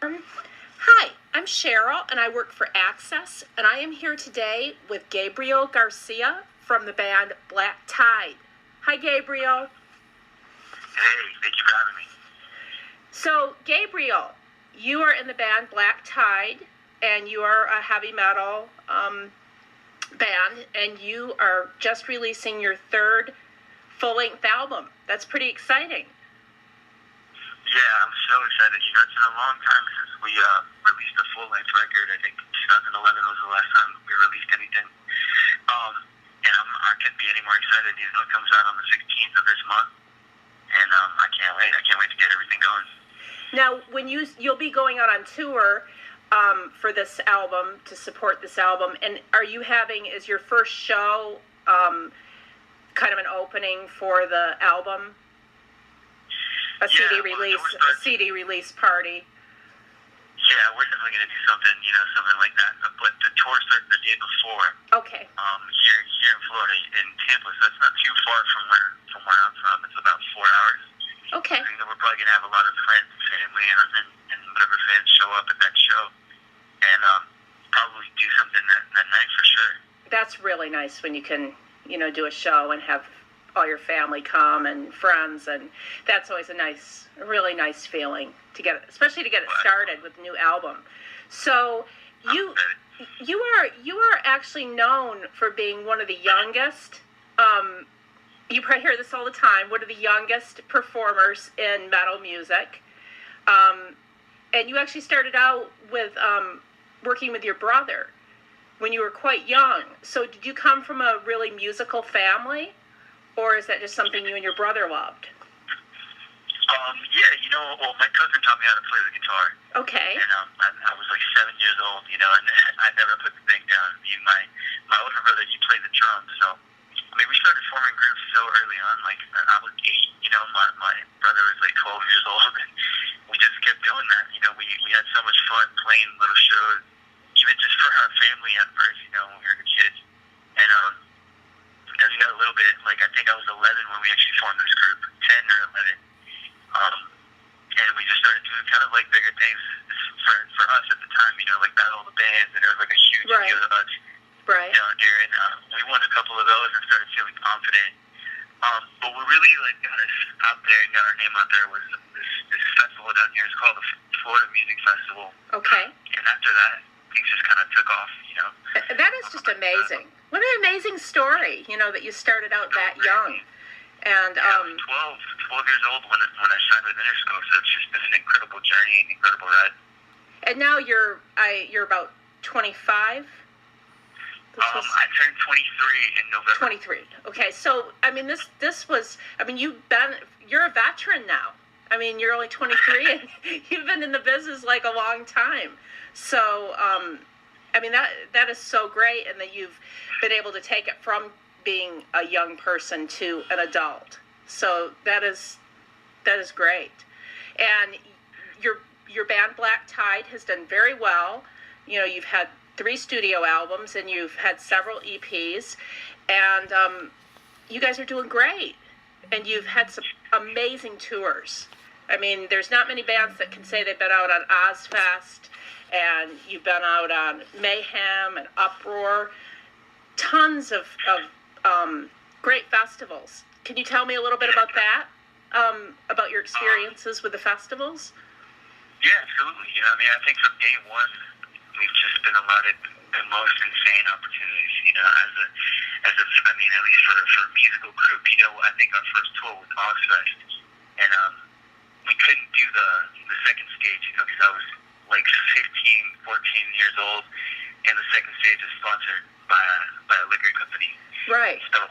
Hi, I'm Cheryl and I work for Access, and I am here today with Gabriel Garcia from the band Black Tide. Hi, Gabriel. Hey, thank you for having me. So, Gabriel, you are in the band Black Tide, and you are a heavy metal band, and you are just releasing your third full-length album. That's pretty exciting. Yeah, I'm so excited. It's been a long time since we released a full-length record. I think 2011 was the last time we released anything. And I couldn't be any more excited. It comes out on the 16th of this month, and I can't wait. I can't wait to get everything going. Now, when you'll be going out on tour for this album, to support this album, and is your first show kind of an opening for the album? A CD release party. Yeah, we're definitely going to do something like that. But the tour starts the day before. Okay. Here in Florida, in Tampa, so it's not too far from where I'm from. It's about 4 hours. Okay. So, we're probably going to have a lot of friends and family and whatever fans show up at that show, and probably do something that night for sure. That's really nice when you can, do a show and have all your family come and friends, and that's always a really nice feeling especially to get it started with a new album. So you are actually known for being one of the youngest. You probably hear this all the time. One of the youngest performers in metal music, and you actually started out with working with your brother when you were quite young. So did you come from a really musical family? Or is that just something you and your brother loved? Well, my cousin taught me how to play the guitar. Okay. And I was like 7 years old, and I never put the thing down. My older brother, he played the drums, so we started forming groups so early on. Like, I was 8, my brother was like 12 years old, and we just kept doing that. We had so much fun playing little shows, even just for our family at first, when we were kids. And as we got a little bit, like, I think I was 11 when we actually formed this group, 10 or 11. And we just started doing kind of like bigger things for us at the time, like Battle of the Bands, and there was like a huge deal to us down here. And we won a couple of those and started feeling confident. But what really got us out there and got our name out there was this festival down here. It's called the Florida Music Festival. Okay. And after that, things just kind of took off, That is just amazing. What an amazing story, that you started out that young. And I was 12 years old when I signed with Interscope, so it's just been an incredible journey, an incredible ride. And now you're about 25? I turned 23 in November. 23. Okay, so you're a veteran now. You're only 23 and you've been in the business like a long time. So that is so great, and that you've been able to take it from being a young person to an adult. So that is great. And your band Black Tide has done very well. You've had 3 studio albums and you've had several EPs, and you guys are doing great. And you've had some amazing tours. There's not many bands that can say they've been out on Ozfest, and you've been out on Mayhem and Uproar. Tons of great festivals. Can you tell me a little bit about that? About your experiences with the festivals? Yeah, absolutely. I think from day one, we've just been allotted the most insane opportunities. At least for a musical group, I think our first tour was Ozfest, and we couldn't do the second stage, because I was like 15, 14 years old, and the second stage is sponsored by a liquor company. Right. So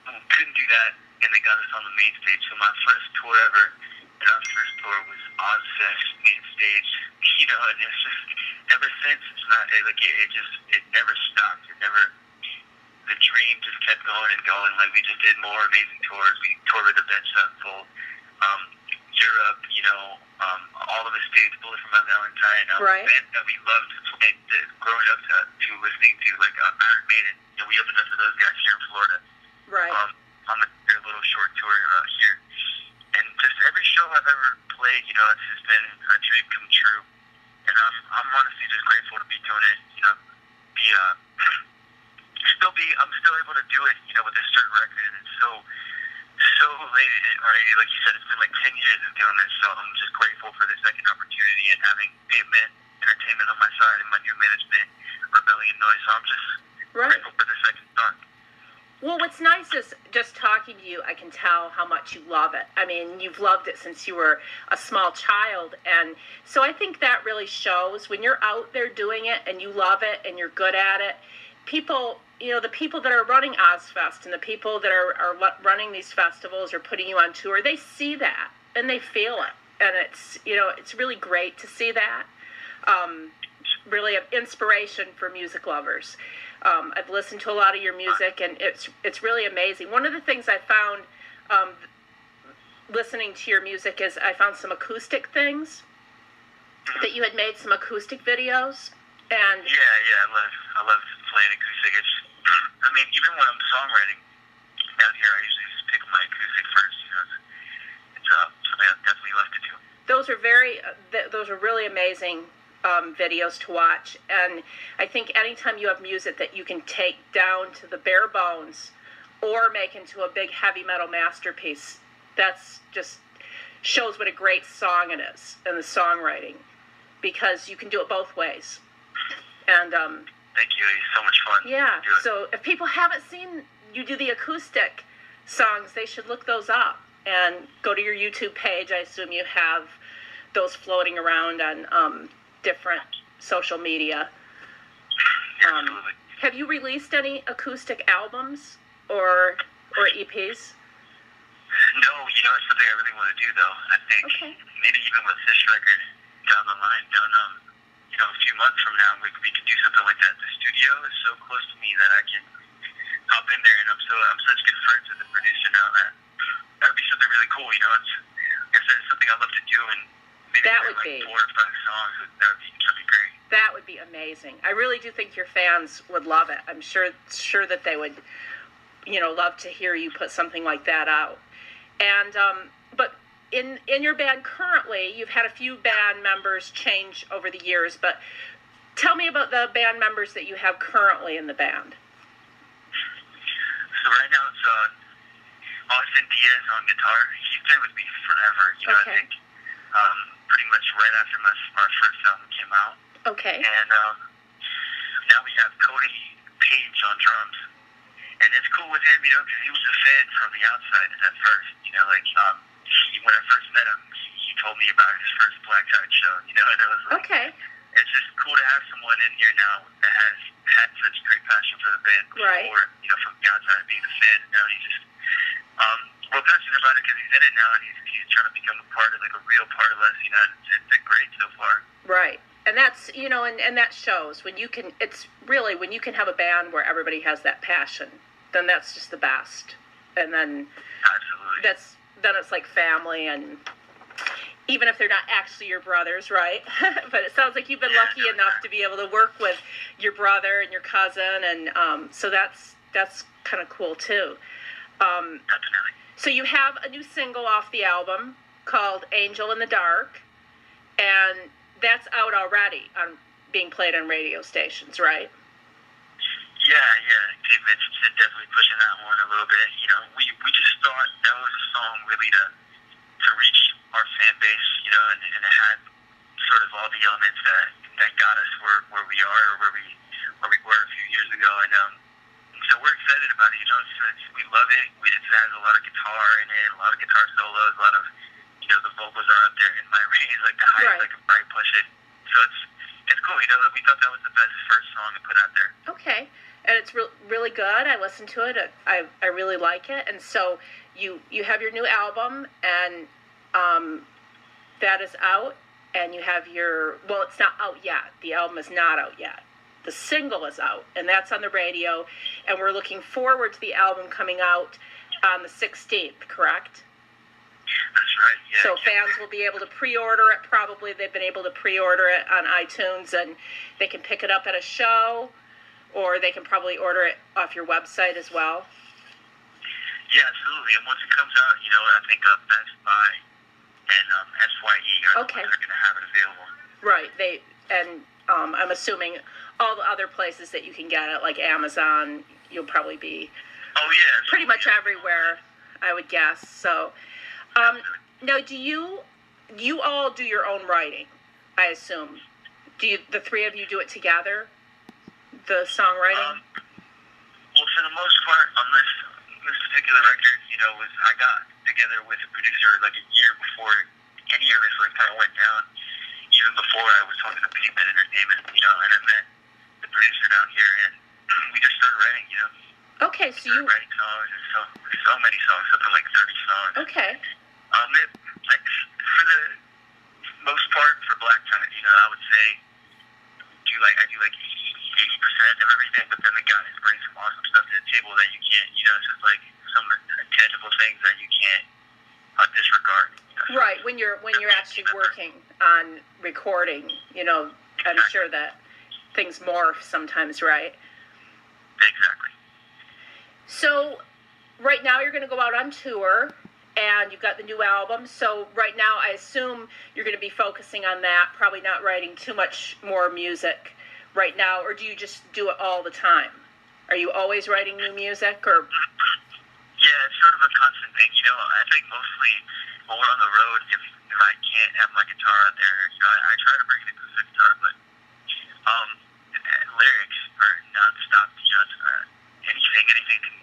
we couldn't do that, and they got us on the main stage. So my first tour ever, and our first tour was Ozfest main stage. And it's just ever since it's not it never stopped. The dream just kept going and going. Like, we just did more amazing tours. We toured with Avenged Sevenfold, Europe, all of the states, Bullet for My Valentine, bands that we loved and growing up to listening to, like Iron Maiden. We opened up to those guys here in Florida. Right. On their little short tour here. And just every show I've ever played, it's just been a dream come true. and I'm honestly just grateful to be doing it. You know, be I'm still able to do it. You know, with this third record, and it's so late already. Like you said, it's been like 10 years of doing this, so I'm just grateful for the second opportunity and having Pavement Entertainment on my side and my new management, Rebellion Noise. So I'm just grateful for the second song. Well, what's nice is just talking to you, I can tell how much you love it. I mean, you've loved it since you were a small child. And so I think that really shows when you're out there doing it and you love it and you're good at it. People, you know, the people that are running Ozfest and the people that are running these festivals or putting you on tour, they see that and they feel it. And it's, you know, it's really great to see that. Really an inspiration for music lovers. I've listened to a lot of your music, and it's really amazing. One of the things I found listening to your music is I found some acoustic things that you had made, some acoustic videos. And I love playing acoustic. It's, I mean, even when I'm songwriting down here, I usually just pick my acoustic first. You know, it's something I definitely love to do. Those are really amazing videos to watch, and I think anytime you have music that you can take down to the bare bones or make into a big heavy metal masterpiece, that's just shows what a great song it is in the songwriting, because you can do it both ways. And thank you, it's so much fun. Yeah, so if people haven't seen you do the acoustic songs, they should look those up and go to your YouTube page. I assume you have those floating around on different social media. Absolutely. Have you released any acoustic albums or EPs? No, you know, it's something I really want to do, though. I think maybe even with this record down the line, you know, a few months from now, we could do something like that. The studio is so close to me that I can hop in there, and I'm such good friends with the producer now that would be something really cool. You know, it's, like I said, it's something I love to do, and that would be 4 or 5 songs. That'd be great. That would be amazing. I really do think your fans would love it. I'm sure that they would, you know, love to hear you put something like that out. And but in your band currently, you've had a few band members change over the years. But tell me about the band members that you have currently in the band. So right now it's Austin Diaz on guitar. He's been with me forever. You know, I think. Pretty much right after our first album came out. Okay. And now we have Cody Page on drums. And it's cool with him, you know, because he was a fan from the outside at first. You know, like, when I first met him, he told me about his first Black Tide show, you know, and it was like, it's just cool to have someone in here now that has had such great passion for the band before, you know, from the outside being a fan, and now he's just, real passionate about it because he's in it now, and he's trying to become a part of, like, a real part of us, you know, and it's been great so far. Right. And that's, you know, and that shows when you can, it's really, when you can have a band where everybody has that passion, then that's just the best. And then then it's like family, and even if they're not actually your brothers, right? But it sounds like you've been lucky enough to be able to work with your brother and your cousin, and so that's kind of cool too. Definitely. So you have a new single off the album called Angel in the Dark, and that's out already being played on radio stations, right? Yeah. Dave Mitchell's definitely pushing that one a little bit. You know, we just thought that was a song really to reach our fan base, you know, and it had sort of all the elements that got us where we are, or where we were a few years ago, and so we're excited about it. You know, we love it. It has a lot of guitar in it, a lot of guitar solos, a lot of, you know, the vocals are up there in my range, like the high, like I push it. So it's cool. You know, we thought that was the best first song to put out there. Okay. And it's really good. I listened to it. I really like it. And so you have your new album, and that is out. And you have well, it's not out yet. The album is not out yet. The single is out, and that's on the radio. And we're looking forward to the album coming out on the 16th, correct? That's right, yeah. So fans will be able to pre-order it. Probably they've been able to pre-order it on iTunes, and they can pick it up at a show, or they can probably order it off your website as well. Yeah, absolutely. And once it comes out, you know, I think Best Buy and SYE are the ones that are going to have it available. Right. and I'm assuming all the other places that you can get it, like Amazon, you'll probably be pretty much everywhere, I would guess. So, now do you all do your own writing, I assume? The three of you do it together, the songwriting? Well, for the most part, on this particular record, I got together with a producer like a year before any of this kind of went down. Even before I was talking to Pavement Entertainment, and I met the producer down here, and we just started writing, Okay, so you writing songs, and so many songs, something like 30 songs. Okay. For the most part, for Black Tie, I would say I do 80% of everything, but then the guys bring some awesome stuff to the table that you can't, it's just like some tangible things that you can't disregard. Right, when you're actually working on recording, I'm sure that things morph sometimes, right? Exactly. So, right now you're going to go out on tour, and you've got the new album. So, right now I assume you're going to be focusing on that, probably not writing too much more music right now, or do you just do it all the time? Are you always writing new music, or? Yeah, it's sort of a constant thing. I think mostly when we're on the road, if I can't have my guitar out there, I try to bring an acoustic guitar, but lyrics are nonstop. Anything can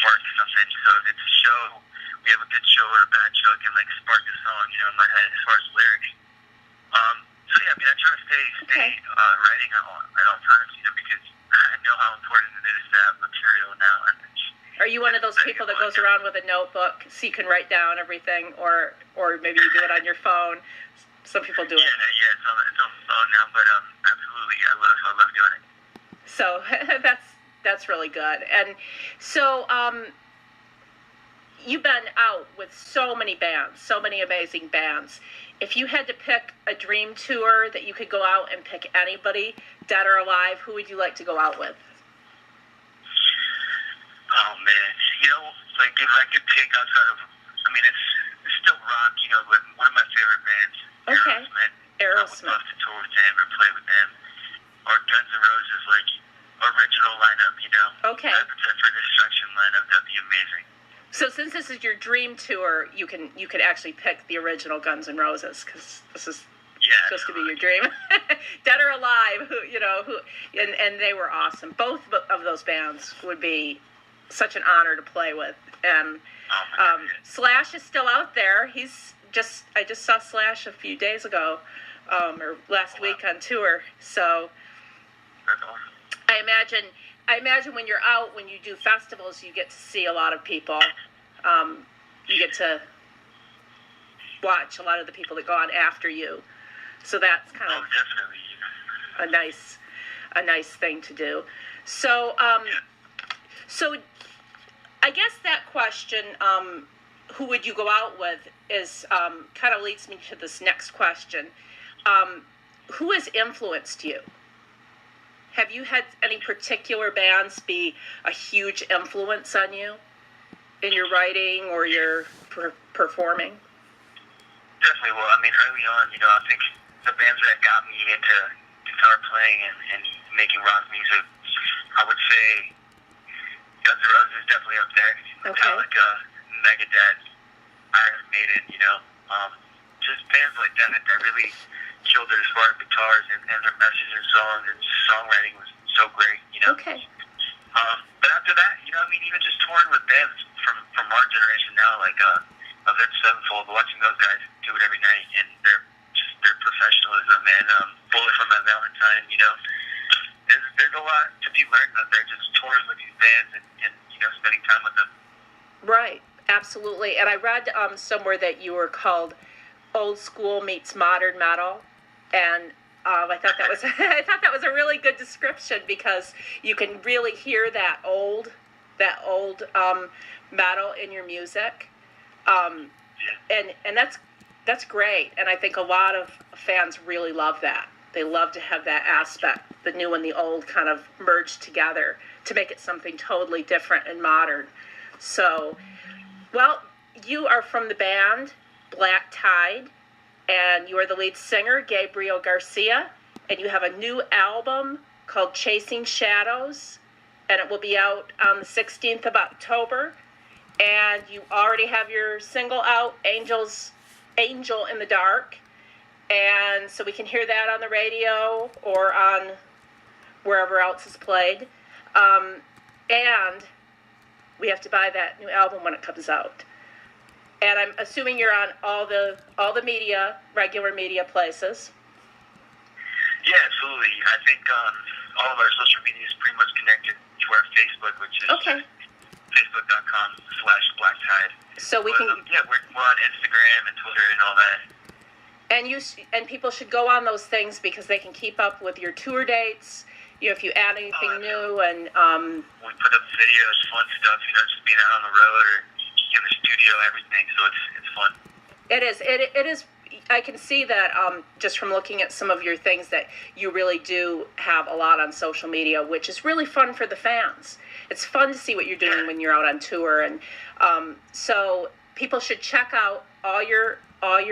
spark something. So if it's a show, we have a good show or a bad show, it can spark a song, in my head as far as lyrics. So yeah, I try to stay writing at all times, because I know how important it is to have material now. Are you one of those people that goes around with a notebook so you can write down everything, or maybe you do it on your phone? Some people do it. Yeah, it's on the phone now, but absolutely, I love doing it. So that's really good. And so you've been out with so many bands, so many amazing bands. If you had to pick a dream tour that you could go out and pick anybody, dead or alive, who would you like to go out with? Oh man, if I could pick outside of, it's still rock, but one of my favorite bands, Okay. Aerosmith. I would love to tour with them or play with them, or Guns N' Roses, original lineup, Okay. Appetite for Destruction lineup, that'd be amazing. So since this is your dream tour, you could actually pick the original Guns N' Roses, because this is supposed to be your dream. Dead or alive, and they were awesome. Both of those bands would be such an honor to play with. And Slash is still out there. I just saw Slash a few days ago, or last week on tour. So that's awesome. I imagine when you're out, when you do festivals, you get to see a lot of people. You get to watch a lot of the people that go on after you. So that's kind of definitely a nice thing to do. So so I guess that question, who would you go out with, is kind of leads me to this next question. Who has influenced you? Have you had any particular bands be a huge influence on you in your writing or your performing? Definitely. Well, early on, I think the bands that got me into guitar playing and making rock music, I would say Guns N' Roses is definitely up there. Okay. Metallica, Megadeth, Iron Maiden, just bands like that really killed it as far as guitars and their message and songs, and songwriting was so great, Okay. But after that, even just touring with bands from our generation now, like Avenged Sevenfold, watching those guys do it every night, and their professionalism, and Bullet for My Valentine, there's a lot to be learned out there, just touring with these bands and spending time with them. Right, absolutely. And I read somewhere that you were called Old School Meets Modern Metal, and I thought that was a really good description, because you can really hear that old metal in your music, and that's great. And I think a lot of fans really love that. They love to have that aspect, the new and the old, kind of merged together to make it something totally different and modern. So, well, you are from the band Black Tide, and you are the lead singer, Gabriel Garcia, and you have a new album called Chasing Shadows, and it will be out on the 16th of October. And you already have your single out, Angel in the Dark. And so we can hear that on the radio or on wherever else is played. And we have to buy that new album when it comes out. And I'm assuming you're on all the media, regular media places. Yeah, absolutely. I think all of our social media is pretty much connected to our Facebook, which is facebook.com/blacktide. So we can. Yeah, we're on Instagram and Twitter and all that. And people should go on those things because they can keep up with your tour dates. You know, if you add anything new, and we put up videos, fun stuff. You know, just being out on the road or in the studio, everything. So it's fun. It is. It is. I can see that just from looking at some of your things that you really do have a lot on social media, which is really fun for the fans. It's fun to see what you're doing when you're out on tour, and so people should check out all your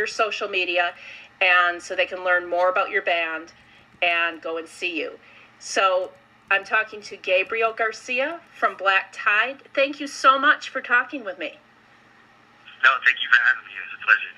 social media, and so they can learn more about your band and go and see you. So I'm talking to Gabriel Garcia from Black Tide. Thank you so much for talking with me. No, thank you for having me. It was a pleasure.